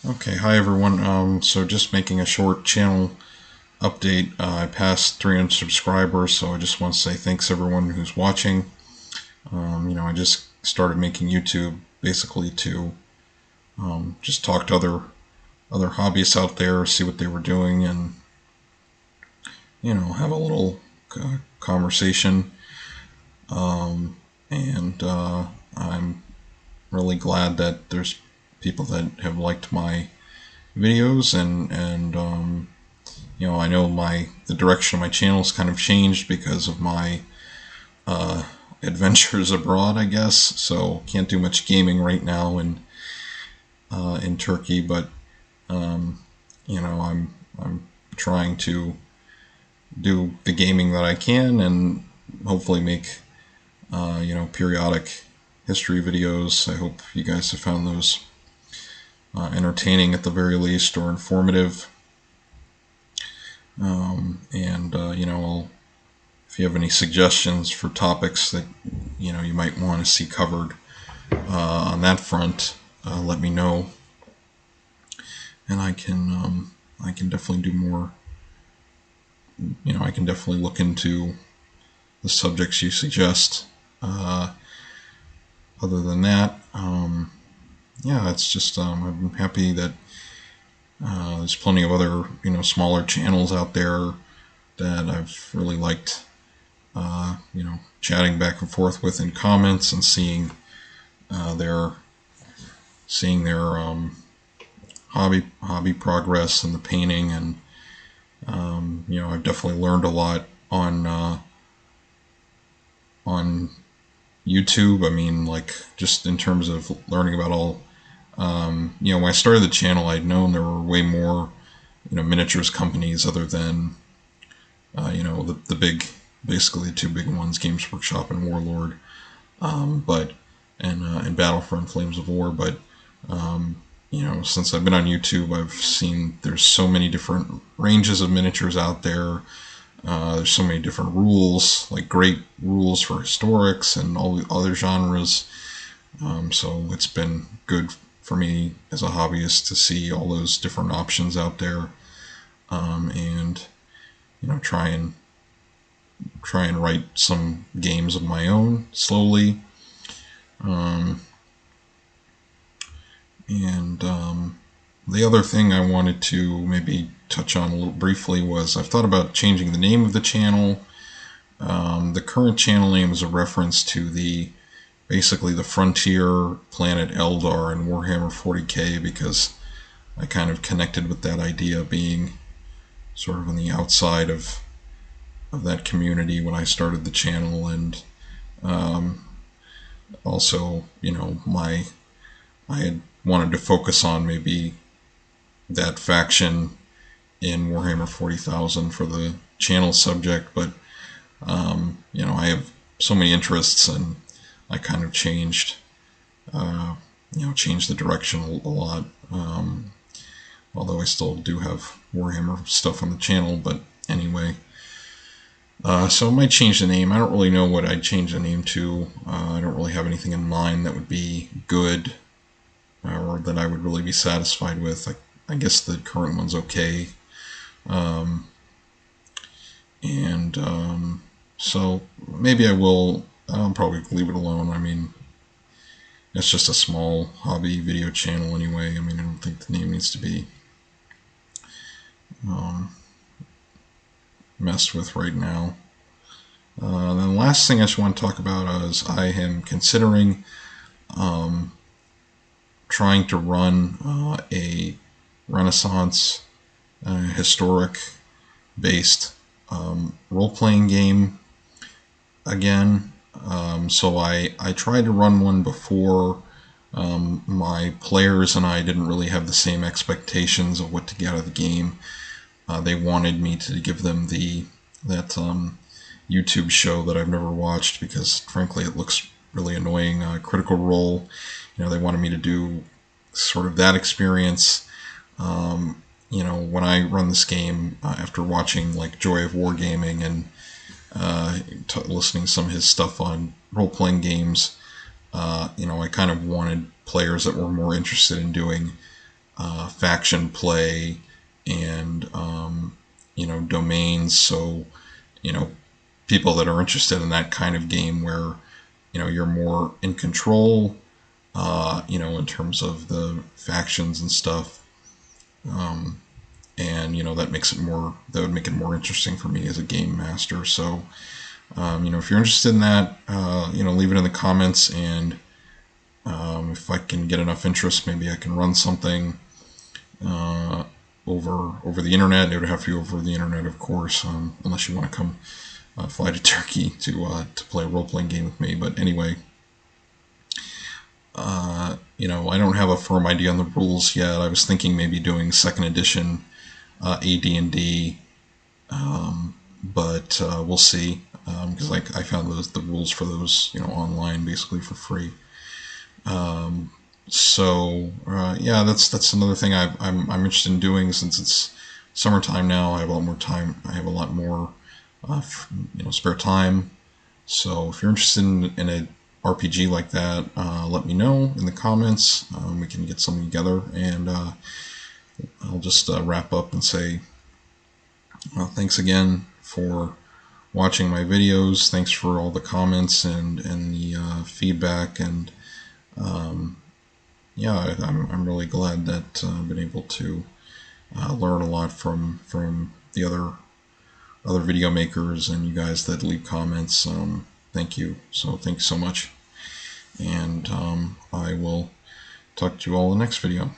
Okay, hi everyone. So just making a short channel update. I passed 300 subscribers, so I just want to say thanks everyone who's watching. I just started making YouTube basically to just talk to other hobbyists out there, see what they were doing, and have a little conversation. And I'm really glad that there's people that have liked my videos, and I know the direction of my channel's kind of changed because of my adventures abroad, I guess. So can't do much gaming right now in Turkey, but I'm trying to do the gaming that I can and hopefully make periodic history videos. I hope you guys have found those entertaining at the very least, or informative. And if you have any suggestions for topics that you might want to see covered on that front, let me know, and I can definitely do more. I can definitely look into the subjects you suggest. Other than that, yeah, it's just I'm happy that there's plenty of other smaller channels out there that I've really liked. Chatting back and forth with in comments and uh, their seeing their hobby progress in the painting, and I've definitely learned a lot on YouTube. I mean, like, just in terms of learning about all, when I started the channel, I'd known there were way more miniatures companies other than the big, basically the two big ones, Games Workshop and Warlord, but and Battlefront Flames of War. But since I've been on YouTube, I've seen there's so many different ranges of miniatures out there. There's so many different rules, like great rules for historics and all the other genres. So it's been good for me as a hobbyist to see all those different options out there, and try and write some games of my own slowly. Um, and the other thing I wanted to maybe touch on a little briefly was I've thought about changing the name of the channel. The current channel name is a reference to the basically the frontier planet Eldar in Warhammer 40k, because I kind of connected with that idea, being sort of on the outside of that community when I started the channel. And um, also, I had wanted to focus on maybe that faction in Warhammer 40,000 for the channel subject, but I have so many interests, and I kind of changed the direction a lot. Although I still do have Warhammer stuff on the channel, but anyway. So I might change the name. I don't really know what I'd change the name to. I don't really have anything in mind that would be good, or that I would really be satisfied with. I guess the current one's okay. Um, and so maybe I'll probably leave it alone. I mean, it's just a small hobby video channel anyway. I mean, I don't think the name needs to be um, messed with right now. Then the last thing I just want to talk about is I am considering um, trying to run a Renaissance historic based role playing game again. So I tried to run one before. My players and I didn't really have the same expectations of what to get out of the game. They wanted me to give them that YouTube show that I've never watched because, frankly, it looks really annoying. Critical Role. They wanted me to do sort of that experience. When I run this game, after watching like Joy of Wargaming and listening to some of his stuff on role playing games, I kind of wanted players that were more interested in doing faction play and domains. So you know people that are interested in that kind of game where you're more in control, in terms of the factions and stuff. And that would make it more interesting for me as a game master. So if you're interested in that, leave it in the comments, and if I can get enough interest, maybe I can run something over the internet. It would have to be over the internet, of course, unless you want to come fly to Turkey to play a role playing game with me. But anyway, I don't have a firm idea on the rules yet. I was thinking maybe doing second edition AD&D, but we'll see. Because I found the rules for those online basically for free. So yeah, that's another thing I'm interested in doing since it's summertime now. I have a lot more time. I have a lot more spare time. So if you're interested in a RPG like that, let me know in the comments. We can get something together, and I'll just wrap up and say thanks again for watching my videos. Thanks for all the comments and the feedback, and yeah, I'm really glad that I've been able to learn a lot from the other video makers and you guys that leave comments. Thank you. So thanks so much, and I will talk to you all in the next video.